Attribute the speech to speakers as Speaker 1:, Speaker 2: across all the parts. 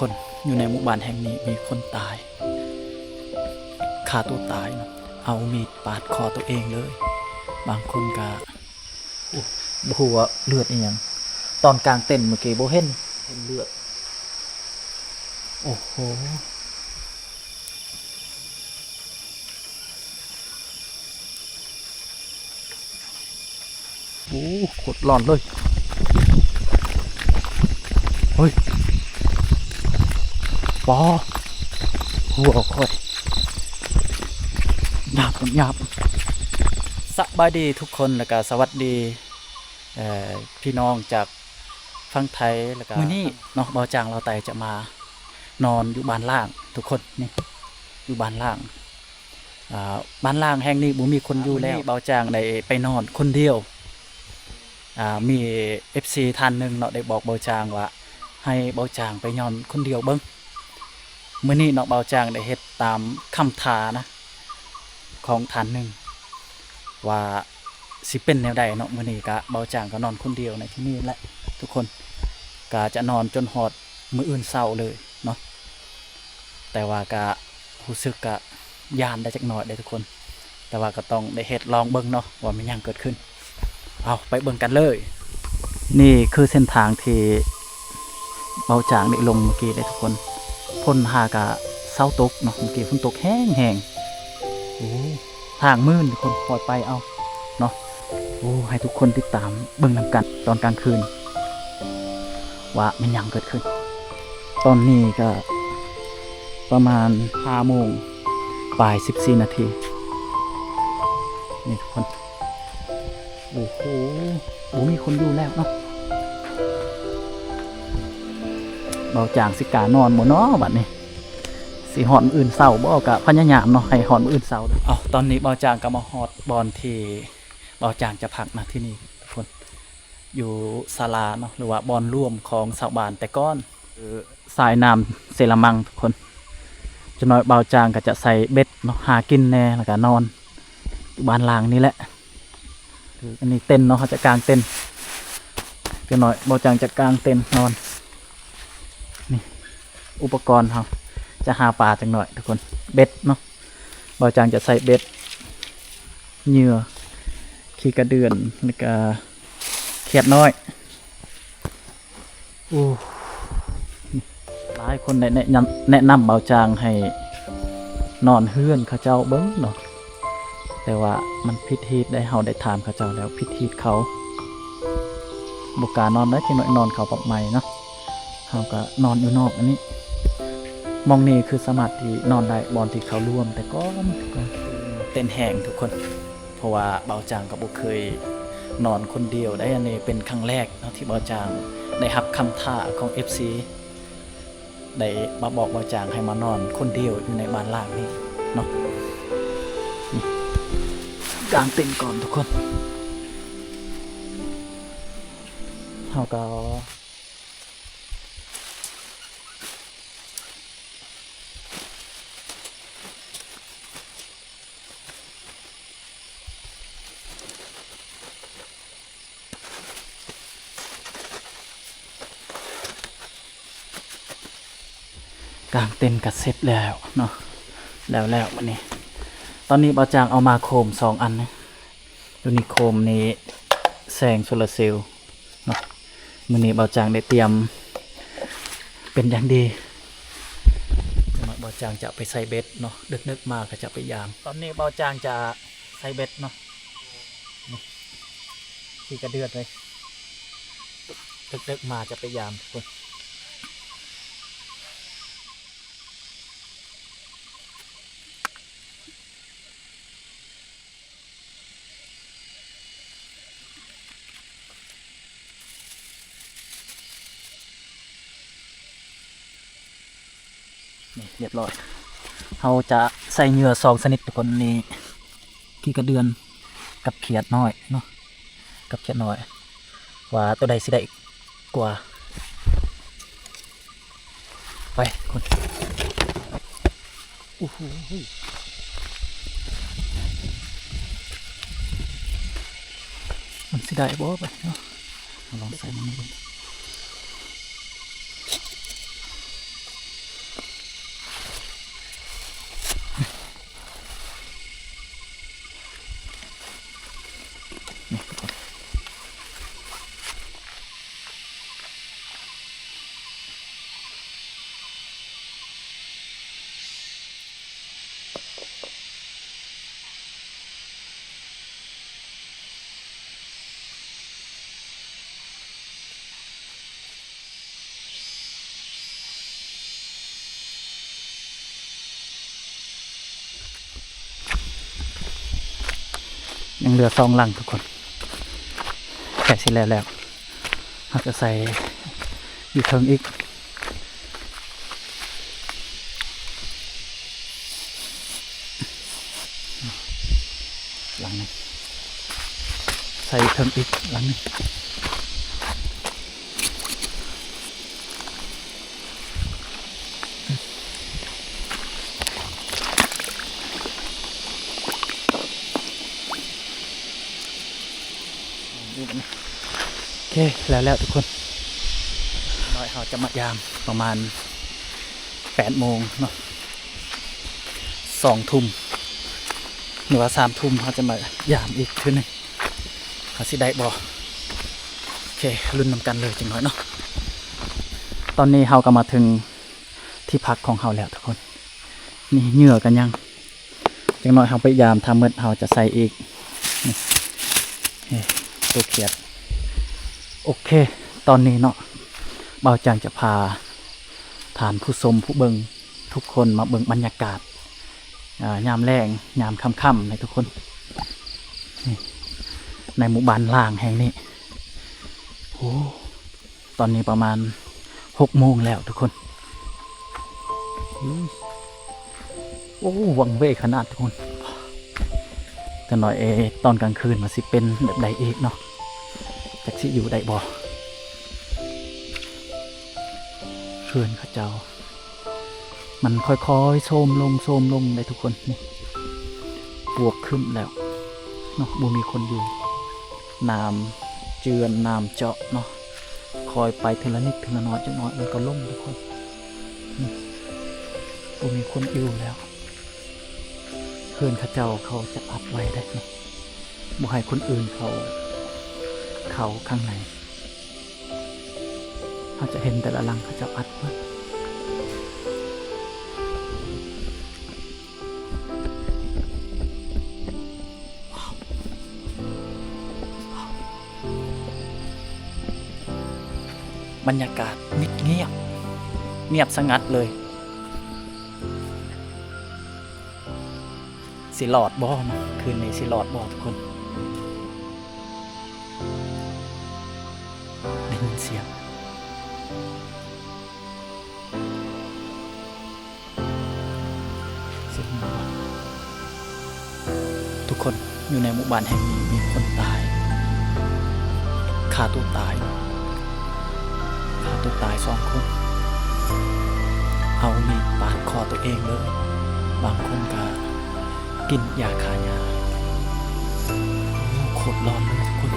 Speaker 1: คนอยู่ในหมู่บ้านแห่งนี้มีคนตายฆ่าตัวตายเนาะเอามีดปาดคอตัวเองเลยบางคนก็บ่ฮู้ว่าเลือดอีหยังตอนกลางเต้นเมื่อกี้บ่เห็นเลือดโอ้โหโอ้โคตรร้อนเลยเฮ้ยปอหัวค่อยหยาบสบายดีทุกคนแล้วก็สวัสดีพี่น้องจากฝั่งไทยแล้วก็มื้อนี้เนาะบ่าวจางเราไตจะมานอนอยู่บ้านล่างทุกคนนี่อยู่บ้านล่างบ้านล่างแห่งนี้บ่มีคนอยู่แล้วบ่าวจางได้ไปนอนคนเดียวมี FC ท่านหนึ่งเนาะได้บอกบ่าวจางว่าให้บ่าวจางไปนอนคนเดียวเบิ่งมื้อนี้เนาะบ่าวจางได้เฮ็ดตามคำท้านะของท่านหนึ่งว่าสิเป็นแนวใดเนาะมื้อนี้ก็บ่าวจางก็นอนคนเดียวในที่นี่แหละทุกคนก็จะนอนจนฮอดมื้ออื่นเช้าเลยเนาะแต่ว่าก็รู้สึกก็ย่านได้จักหน่อยเด้ทุกคนแต่ว่าก็ต้องได้เฮ็ดลองเบิ่งเนาะว่ามันหยังเกิดขึ้นเอาไปเบิ่งกันเลยนี่คือเส้นทางที่บ่าวจางได้ลงเมื่อกี้ได้ทุกคนพ้นหากะเช้าตกเนาะเมื่อกี้ฝนตกแห้งโอ้ทางมืดทุกคนปล่อยไปเอาเนาะโอ้ให้ทุกคนติดตามเบิ่งนำกันตอนกลางคืนว่ามันยังเกิดขึ้นตอนนี้ก็ประมาณ5 โมงบ่าย14 นาทีนี่ทุกคนโอ้โหมีคนอยู่แล้วเนาะเบาจางสิกานอนบ่เนาะบัดนี้สิหอนอื่นเศร้าบ่กะพยายามเนาะให้หอนอื่นเศร้าเอาตอนนี้เบาจางก็มาฮอดบอนที่เบาจางจะพักนะที่นี่ทุกคนอยู่ศาลาเนาะหรือว่าบอนร่วมของชาวบ้านแต่ก้อนสายน้ำเซรามังทุกคนจะน้อยเบาจางก็จะใส่เบ็ดเนาะหากินแน่แล้วก็นอนอยู่บ้านล่างนี่แหละอันนี้เต็นเนาะเขาจะกางเต็นจะน้อยเบาจางจะกางเต็นนอนนี่อุปกรณ์เขาจะหาปลาจังหน่อยทุกคนเบ็ดเนาะเบาจางจะใส่เบ็ดเหยื่อขี้กระเดือนแล้วก็เขียดน้อยโอ้หลายคนแนะนำเบาจางให้นอนเฮือนเขาเจ้าเบิ้งเนาะแต่ว่ามันพิดฮีดได้เฮาได้ถามเขาเจ้าแล้วพิดฮีดเขาบุกานอนได้ที่นอนเขาปรับใหม่เนาะเขาก็นอนอยู่นอกอันนี้มองนี่คือสมาธินอนได้บอลที่เขาร่วมแต่ก็เต้นแห้งทุกคนเพราะว่าเบาจางกับบุเคยนอนคนเดียวได้อันนี้เป็นครั้งแรกเนาะที่เบาจางได้รับคำท้าของ FC ได้มาบอกเบาจางให้มานอนคนเดียวอยู่ในบ้านล่างนี่เนาะกางเต็นท์ก่อนทุกคนเขาก็กางเต็นท์ก็เสร็จแล้วเนาะแล้ววันนี้ตอนนี้บ่าวจางเอามาโคม2 อันนะตัวนี้โคมนี้แสงโซลาร์เซลล์เนาะมื้อนี้บ่าวจางได้เตรียมเป็นอย่างดีบ่าวจางจะไปใส่เบ็ดเนาะดึกๆมาก็จะไปยามตอนนี้บ่าวจางจะใส่เบ็ดเนาะที่กระเดือดเลยดึกๆมาจะไปยามทุกคนนี่เรียบร้อยเราจะใส่เหยื่อ2 ชนิดทุกคนนี้ขี้กระเดือนกับเขียดน้อยเนาะกับเขียดน้อยว่าตัวใดสิได้กว่าไปคนโอ้โหมันสิได้บ่ไปเนาะลองใส่มันดู ยังเหลือ2หลังทุกคนแค่สิแล้วเราจะใส่อยู่เทิงอีกหลังนึงใส่เทิงอีกหลังนึงโอเคแล้วทุกคนน้อยเขาจะมายามประมาณ8 โมงเนาะ2 ทุ่มหรือว่า3 ทุ่มเขาจะมายามอีกทีนึงเขาสิได้บ่โอเคลุ้นนำกันเลยจังน้อยเนาะตอนนี้เขาก็มาถึงที่พักของเขาแล้วทุกคนนี่เหงื่อกันยังจังน้อยเขาไปยามทำเมื่อเขาจะใส่อีกนี่ตัวเขียดโอเคตอนนี้เนาะเบาจังจะพาฐานผู้ชมผู้เบิงทุกคนมาเบิงบรรยากาศยามแรงยามค่ำๆในทุกคนในหมู่บ้านล่างแห่งนี้โอ้ตอนนี้ประมาณ6 โมงแล้วทุกคนโอ้วังเวขนาดทุกคนแต่หน่อยตอนกลางคืนมาสิเป็นแบบใดอีกเนาะจากสิอยู่ได้บ่เขื่อนข้าเจ้ามันค่อยๆโทรมลงได้ทุกคนนี่บวกขึ้นแล้วเนาะบ่มีคนอยู่น้ำเจือนน้ำเจาะเนาะคอยไปทีละนิดทีละน้อยจังน้อยมันก็ล่มทุกคนบ่มีคนอยู่แล้วเขื่อนข้าเจ้าเขาจะอัดไว้ได้เนาะบ่ให้คนอื่นเขาข้างในเขาจะเห็นแต่ละหลังเขาจะอัดไว้บรรยากาศเงียบสงัดเลยสิหลอดบ่นะคืนนี้สิหลอดบ่ทุกคนได้ยินเสียงทุกคนอยู่ในหมู่บ้านแห่งนี้มีคนตายฆ่าตัวตาย2 คนเอามีดปาดคอตัวเองเลยบางคนก็กินยาฆ่ายาโคตรร้อนเลยทุกคน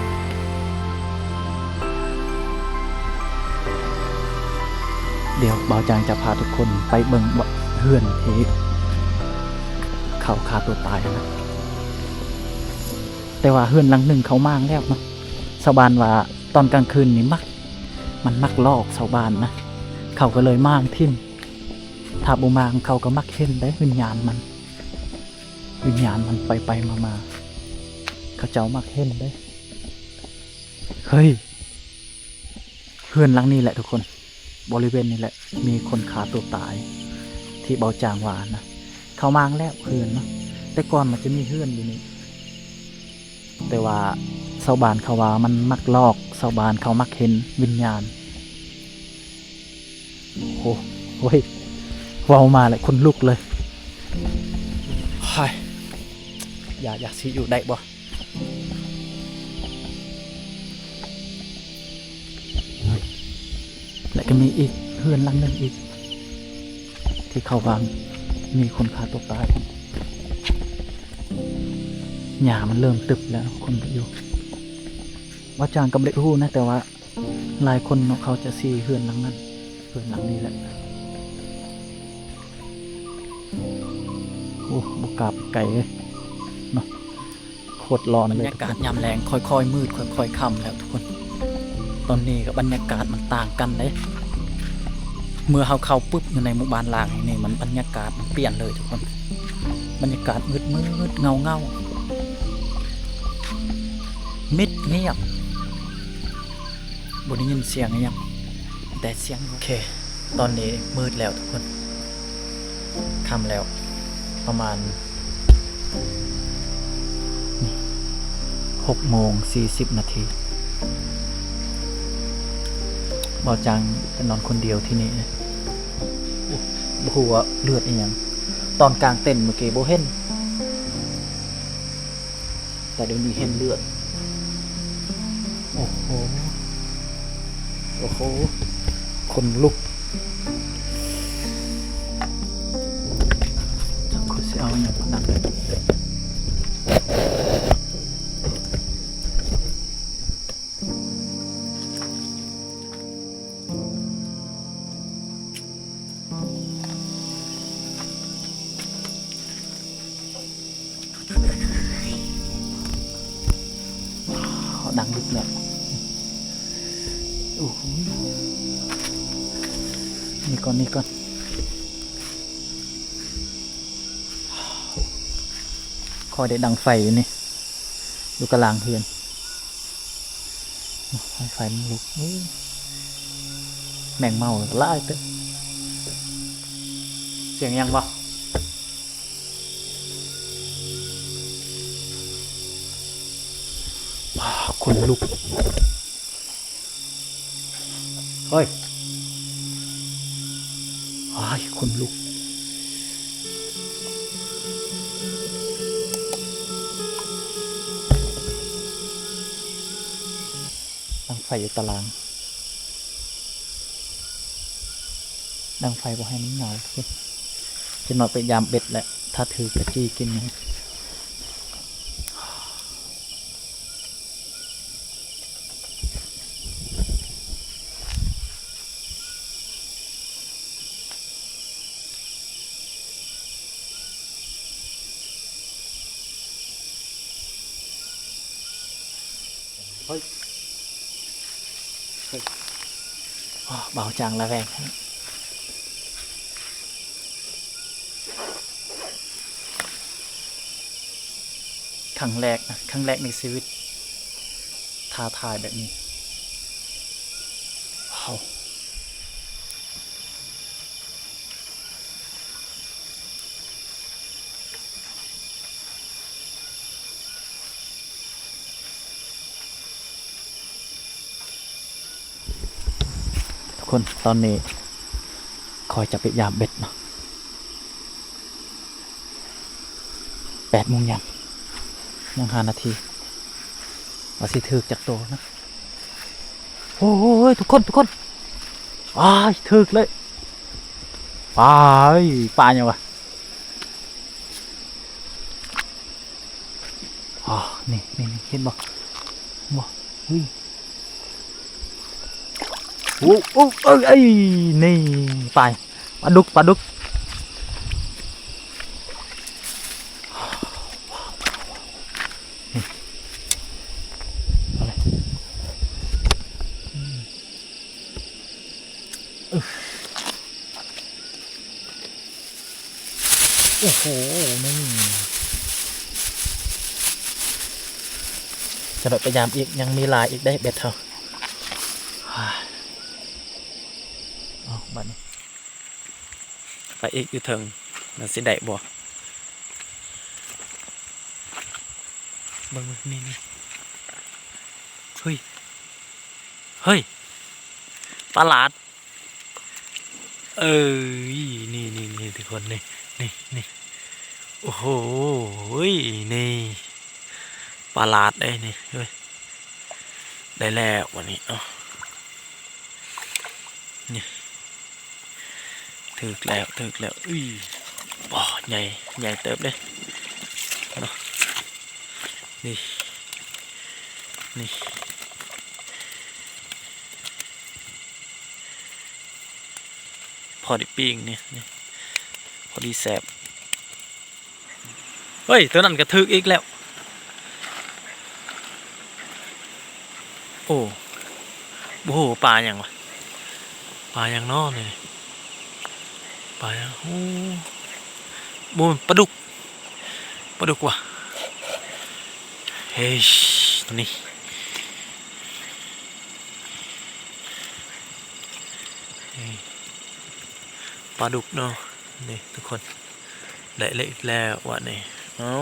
Speaker 1: เดี๋ยวบ่าวจางจะพาทุกคนไปเบิ่งเฮือนที่เขาฆ่าตัวตายนะแต่ว่าเฮือนหลังหนึ่งเขามางแล้วเนาะชาวบ้านว่าตอนกลางคืนนี่มันมักลอกชาวบ้านนะเขาก็เลยมางทิ่มถ้าบ่มางเขาก็มักเห็นได้วิญญาณมันไปมาเขาเจ้ามักเห็นได้เฮ้ยเฮือนหลังนี้แหละทุกคนบริเวณนี้แหละมีคนฆ่าตัวตายที่เบาจางหวานนะเขามางแล้วเฮือนเนาะแต่ก่อนมันจะมีเฮือนอยู่นี่แต่ว่าชาวบ้านเขาว่ามันมักลอกชาวบ้านเขามักเห็นวิญญาณโอ้โหเว้ามาเลยคนลุกเลยไฮ้อยากสิอยู่ได้บ่แล้วก็มีอีกเฮือนหลังนึงอีกที่เขาวางมีคนฆ่าตัวตายหญ้ามันเริ่มตึบแล้วคนอยู่ว่าจางกับเด็กรู้นะแต่ว่าหลายคนเขาจะซีเฮือนหลังนั้นเฮือนหลังนี้แหละโอ้บกาบไก่เนาะโคตรร้อนเลยบรรยากาศยามแรงค่อยๆมืดค่อยๆค่ำแล้วทุกคนตอนนี้กับบรรยากาศมันต่างกันเลยเมื่อเข้าปุ๊บอยู่ในหมู่บ้านล่างนี่มันบรรยากาศมันเปลี่ยนเลยทุกคนบรรยากาศมืดเงามิดเงียบบ่ได้ยินเสียงยังแต่เสียงโอเคตอนนี้มืดแล้วทุกคนค่ำแล้วประมาณ 6:40 นาทีบ่าวจังจะนอนคนเดียวที่นี่นะบ่ฮู้ว่าเลือดอีหยังตอนกลางเต้นเมื่อกี้บ่เห็นแต่เดี๋ยวนี้เห็นเลือดโอ้โหโอ้โหคนลุกจังคนสิเอาอย่างหนักเลยดังลึกเลยโอ้โหนี่ก่อนคอยได้ดังไฟอยู่นี่ดูกระลางเพื่อนไฟมันลุกแมงเมาล่าเต้เสียงยังวะคนลุกเฮ้ยคนลุกดังไฟอยู่ตารางดังไฟบอกให้มันเหงาจะนอนไปยามเบ็ดแหละถ้าถือกระจี้กินนะเฮ้ยเบาจังละแวงครั้งแรกในชีวิตท้าทายแบบนี้ว้าวทุกคนตอนนี้คอยจะไปยามเบ็ดเนาะ8 โมงยัง5 นาทีว่าสิถึกจากโตนะโอ้ยทุกคนถึกเลยปลาอย่างวะนี่เห็นบ่อุ้ยเอ้ยนี่ปลาดุกโอ้โหนี่จะโดดพยายามอีกยังมีลายอีกได้เบ็ดเถอะบัดนี้ไปอีกอยู่เถิงมันสิได้บ่เบิ่งนี่เฮ้ยปลาหลาดนี่ทุกคนนี่โอ้โหนี่ปลาหลาดได้นี่เฮ้ยได้แล้ววันนี้นี่ถึกแล้วบ่ใหญ่เติบเลยเนาะนี่พอดีปิ้งนี่พอดีแสบเฮ้ยตัวนั้นกระทึกอีกแล้วโอ้โหปลาอย่างวะปลาอย่างนอกเลยปลาอย่างโอ้โหปลาดุกว่ะเฮ้ยนี่ปลาดุกเนาะนี่ทุกคนได้เลยอีกแล้ววะนี่เอา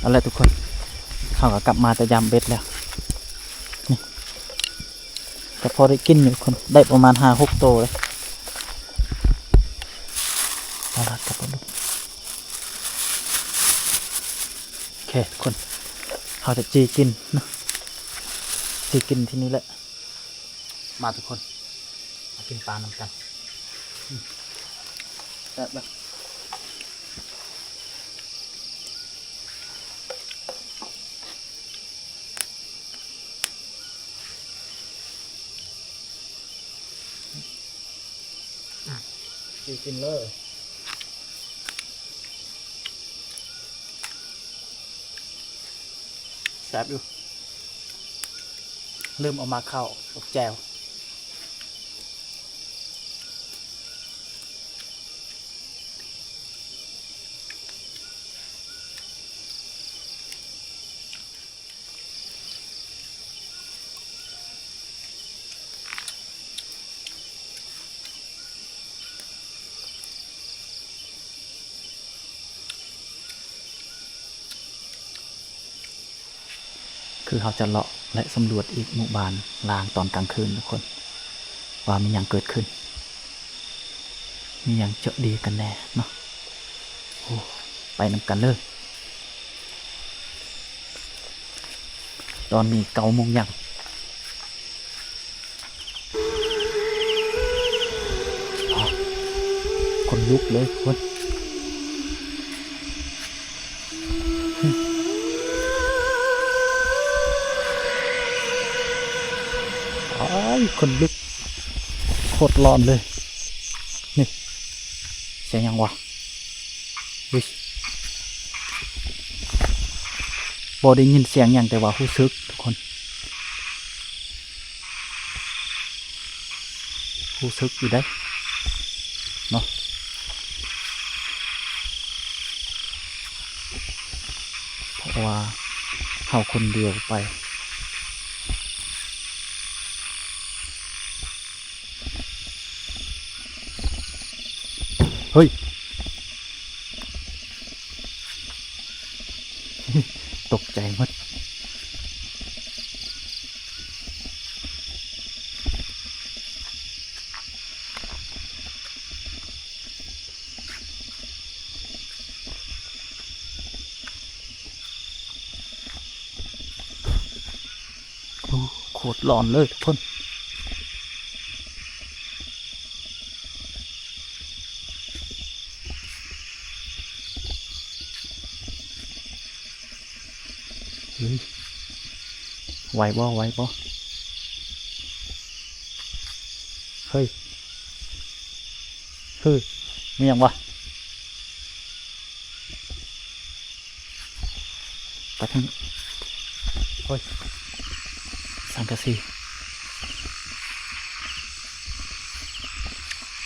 Speaker 1: เอาละทุกคนเขาก็กลับมาแต่ยามเบ็ดแล้วนี่ก็พอได้กินอยู่คนได้ประมาณ5-6 ตัวเลยเอาละกลับมาดูโอเคคนเขาจะจีกินนะจีกินที่นี่แหละมาทุกคนมากินปลาน้ำกันแบบกินเลยแซ่บอยู่เริ่มเอามาเข้ากับแจวคือเขาจะเลาะและสำรวจอีกหมู่บ้านลางตอนกลางคืนทุกคนว่ามีอย่างเกิดขึ้นมีอย่างเจาะดีกันแน่เนาะโอ้ไปนำกันเลยตอนนี้9 โมงยังคนลุกเลยคนคนลุกโคตรร้อนเลยนี่เสียงยังวะวิบอได้ยินเสียงอย่างแต่ว่ารู้สึกทุกคนรู้สึกอยู่ได้เนาะเพราะว่าเขาคนเดียวไปเฮ้ยตกใจหมดโคตรร้อนเลยทุกคนไหวบ่เฮ้ยมีอย่างวะไปทางเฮ้ยสังกะสี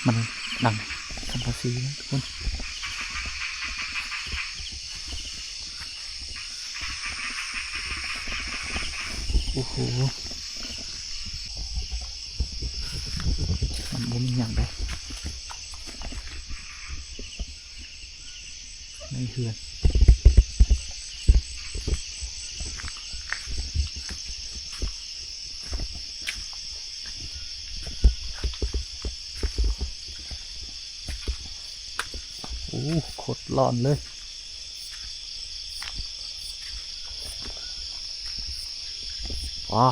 Speaker 1: มันดังสังกะสีนะทุกคนโอ้โหมันบ่มีอย่างใดในเฮือนโอ้โคตรร้อนเลยว้า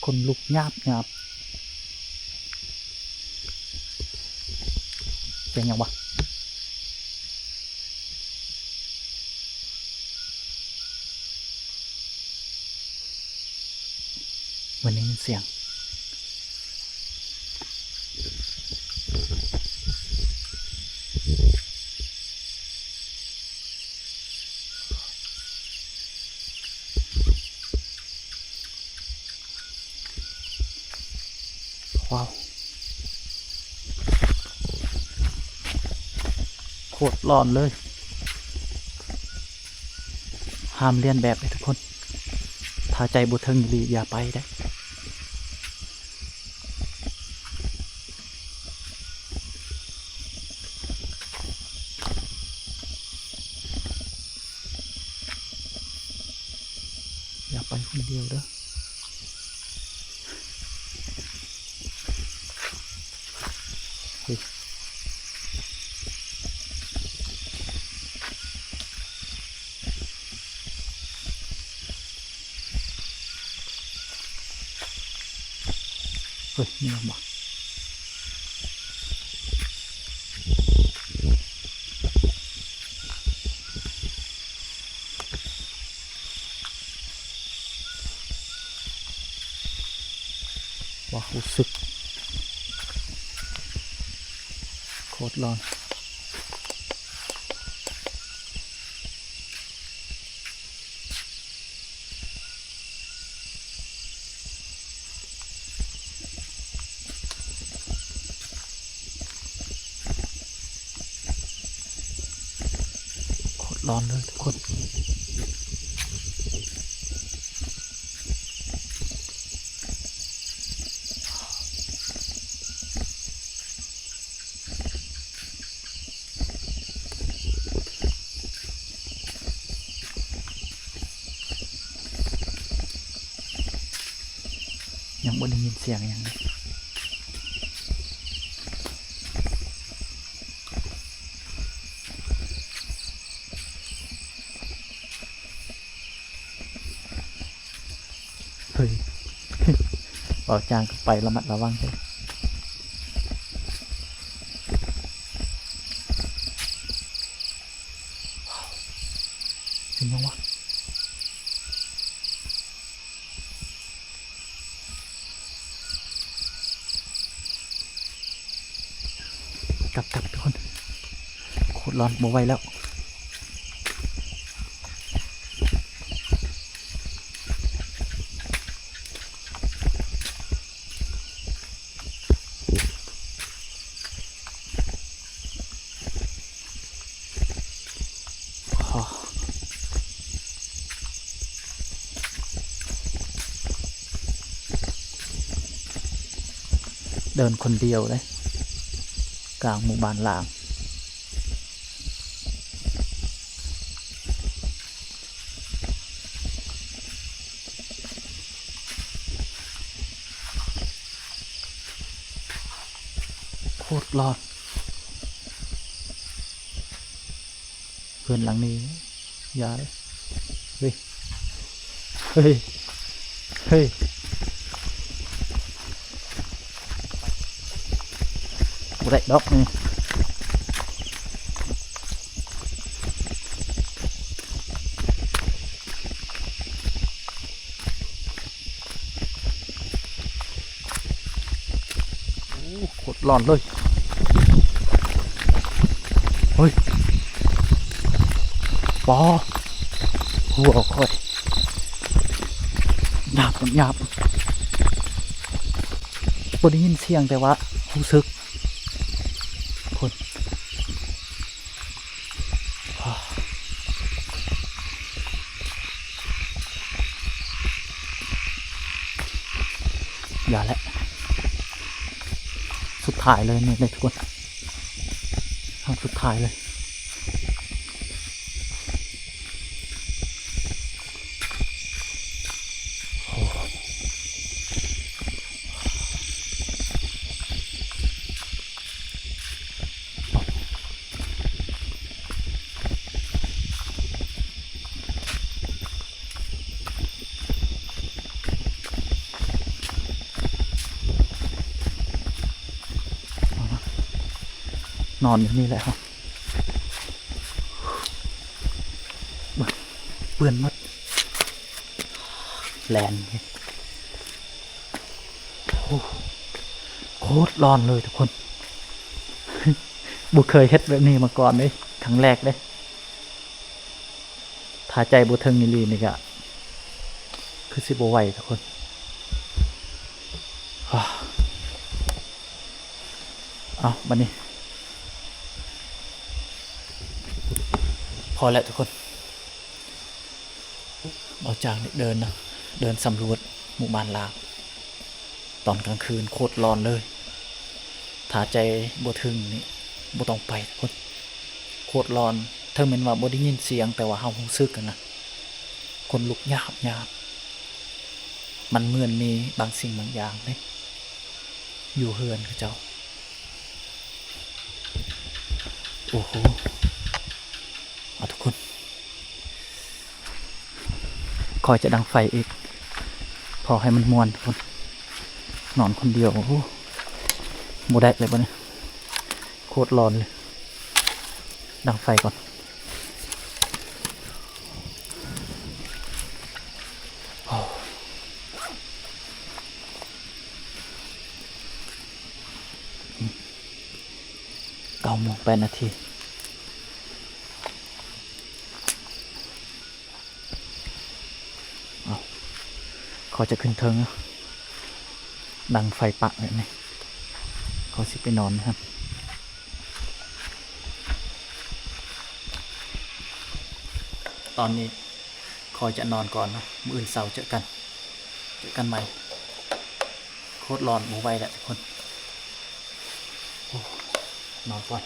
Speaker 1: คนลุกหยาบเสียงยังวะเหมือนได้ยินเสียงว้าวโคตรร้อนเลยห้ามเลียนแบบเลยทุกคนถ้าใจบุทึงดีอย่าไปได้ คนเดียวเด้อเฮ้ยเฮ้ยนี่ยังบ่ว่ารู้สึกโคตรร้อนโคตรร้อนเลยทุกคนยังบ่ได้ยินเสียงอย่างนี้เฮ้ยเบาจางก็ไประมัดระวังเลยเห็นไหมวะกลับทุกคนโคตรร้อนบ่ไหวแล้วอ๋อเดินคนเดียวเลยกลางหมู่บ้านลางโคตรร้อนเพื่อนหลังนี้ย้ายเฮ้ยเฮ้ยเฮ้ยบ่ได้ดอกนี่โคตรร้อนเลยเฮ้ยปอหัวค่อยหยาบบ่ได้ยินเสียงแต่ว่ารู้สึกคนอย่าแหละสุดท้ายเลยนี่ทุกคนทางสุดท้ายเลยนอนอยู่นี่แหละครับเปื้อนมัดแลนโคตรร้อนเลยทุกคนบุเคยเฮ็ดแบบนี้มาก่อนเลยครั้งแรกเลยถ้าใจบุเทิงนิลีนี่ก็คือสิบไหวทุกคนเอาบัดนี้พอแล้วทุกคนเอาจากเดินนะเดินสำรวจหมู่บ้านลางตอนกลางคืนโคตรร้อนเลยถ้าใจบ่ถึงนี่บ่ต้องไปทุกคนโคตรร้อนเธอเหมือนว่าบ่ได้ยินเสียงแต่ว่าเฮารู้สึกกันนะคนลุกหยาบ มันเหมือนมีบางสิ่งบางอย่างเลยอยู่เฮือนเขาเจ้าโอ้โหเอาทุกคนคอยจะดังไฟอีกพอให้มันมวนทุกคนนอนคนเดียวโอ้โหโมได้เลยปะเนี่ยโคตรร้อนเลยดังไฟก่อน9:08 นาทีเขาจะขึ้นเทิงดังไฟปะแบบนี้เขาสิไปนอนนะครับตอนนี้คอยจะนอนก่อนนะมื้ออื่นเสาร์เจอกันใหม่โคตรร้อนโมไหวแหละทุกคนนอนก่อน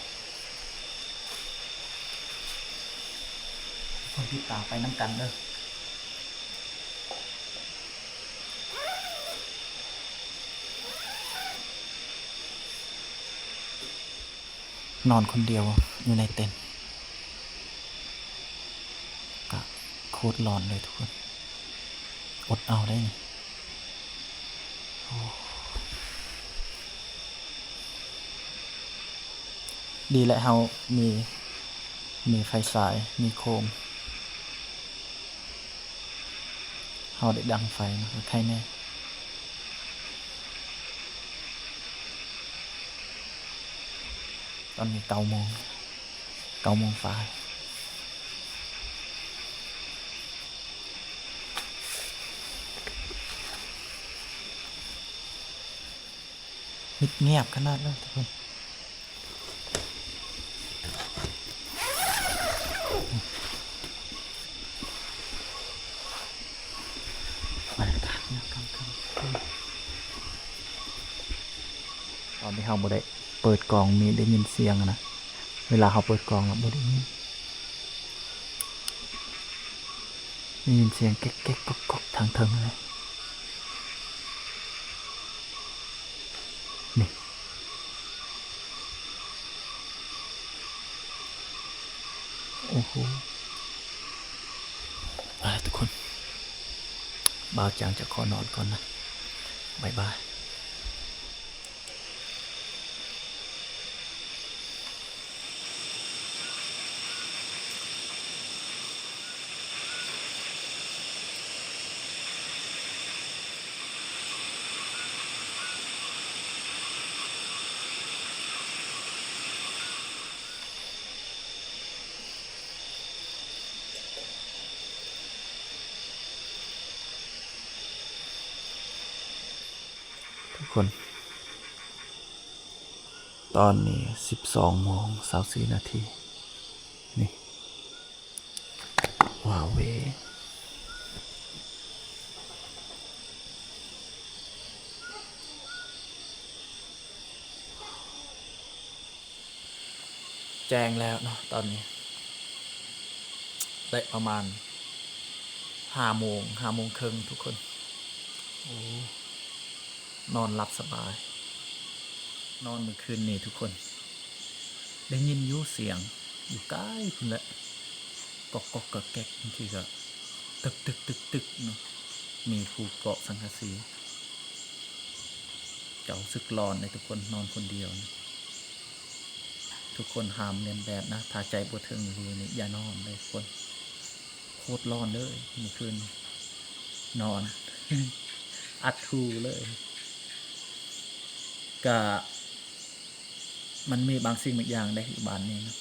Speaker 1: คนที่ตาไปน้ำกันเด้อนอนคนเดียวอยู่ในเต็นท์ก็โคตรร้อนเลยทุกคนอดเอาได้ไงดีแหละเฮามีไฟฉายมีโคมเฮาได้ดังไฟนะใครแน่ตอนนี้9 โมงฝ่ายเงียบขนาดเลยทุกคนบรรยากาศเนี่ยค่ำตอนที่เฮาบ่ได้เปิดกล่องมีได้ยินเสียงนะเวลาเขาเปิดกล่องแล้วบ่ได้ยินเสียงแก๊กก๊อกทางเทิงเลยนี่โอ้โหทุกคนบ่าวจางจะขอนอนก่อนนะบ๊ายบายทุกคนตอนนี้12:24 นาทีนี่ว้าวเวแจ้งแล้วเนาะตอนนี้ได้ประมาณ5 โมงครึ่งทุกคนโอ้นอนหลับสบายนอนเมื่อคืนนี้ทุกคนได้ยินยูเสียงอยู่ใกล้คุณแหละก๊อกแก๊กบางทีก็ตึกเนาะมีผู้เกาะสังกะสีเจ้าสึกร้อนในทุกคนนอนคนเดียวนะทุกคนห้ามเรียนแบบนะถ้าใจบ่ถึงเลยนี่อย่านอนเลยคนโคตรร้อนเลยเมื่อคืนนอน อัดทูเลยกะมันมีบางสิ่งบางอย่างได้อยู่บ้านนี้นะ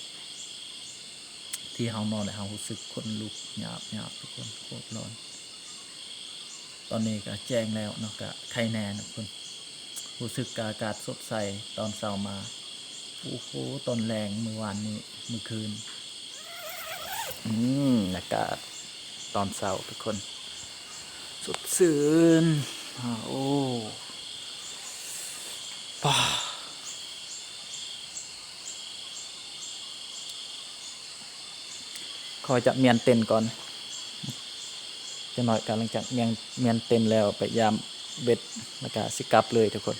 Speaker 1: ที่เฮานอนแล้วเฮารู้สึกคนลุกหยาบทุกคนโคตรร้อนตอนนี้ก็แจ้งแล้วเนาะก็ใครแน่นะคนรู้สึกอากาศสดใสตอนเช้ามาโอ้โหตอนแรงเมื่อวานนี้เมื่อคืนอากาศตอนเช้าทุกคนสดชื่นโอ้ป้าคอยจะเมียนเต้นก่อน จะหน่อยกันหลังจากเมียนเต็มแล้วไปยามเบ็ดแล้วก็สิกลับเลยทุกคน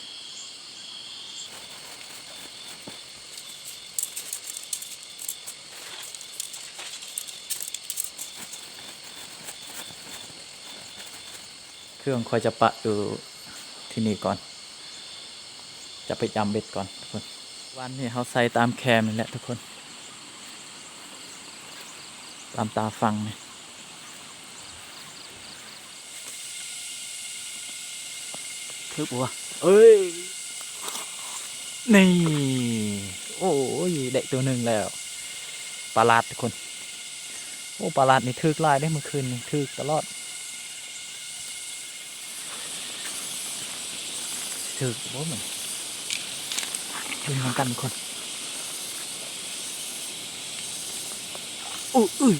Speaker 1: เครื่องคอยจะปะอยู่ที่นี่ก่อนจะไปยามเบ็ดก่อนทุกคนวันนี้เขาใส่ตามแคมนี่แหละทุกคนตามตาฟังนี่ทึบวะเอ้ยนี่โอ้ยได้ตัวหนึ่งแล้วปลาลาดทุกคนโอ้ปลาลาดนี่ทึกลายได้เมื่อคืนนี่ทึกตลอดทึกโอ้เหมือนดูเหมือนกันทุกคนอุ้ย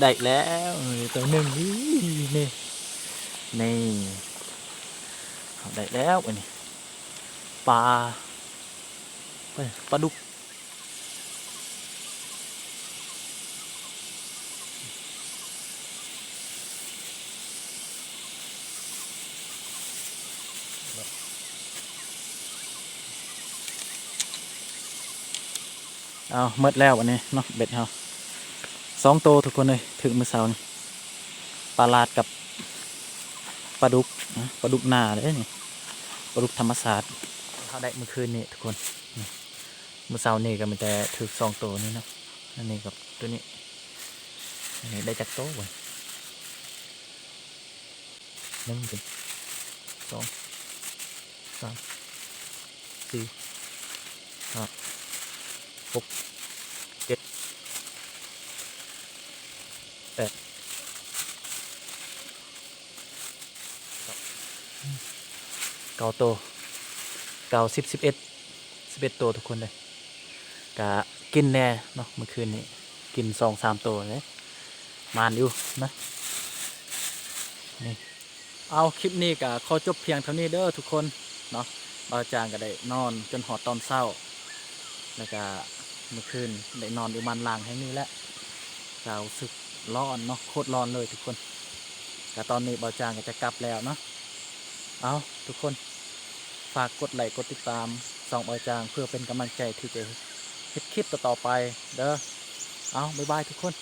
Speaker 1: ได้แล้วตัวหนึ่งนี่นี่ได้แล้วอันนี้ปลาปลาดุกเอาเมื่อแล้ววันนี้เนาะเบ็ดเฮา2 ตัวทุกคนเลยถึงมือเสาร์ปลาลาดกับปลาดุกปลาดุกนาเลยนี่ปลาดุกธรรมศาสตร์เขาได้เมื่อคืนนี้ทุกคนมือเสาร์นี่ก็มันจะถึง2 ตัวนี่นะอันนี้กับตัวนี้อันนี้ได้จากโต๊ะวัน1 2 3 4 5 6 7 8 9 ตัว9 10 11ตัวทุกคนเลยกะกินแน่เนาะเมื่อคืนนี้กิน2-3 ตัวเลยมานอยู่นะนี่เอาคลิปนี้กะขอจบเพียงเท่านี้เด้อทุกคนเนาะบ่าวจางก็ได้นอนจนหอดตอนเช้าแล้วก็เมื่อคืนได้นอนอยู่บ้านล่างแห่งนี้แหละก็รู้สึกร้อนเนาะโคตรร้อนเลยทุกคนแต่ตอนนี้บ่าวจางก็จะกลับแล้วเนาะเอาทุกคนฝากกดไลค์กดติดตามส่องบ่าวจางเพื่อเป็นกำลังใจที่จะเฮ็ดคลิปต่อๆไปเด้อเอาบ๊ายบายทุกคน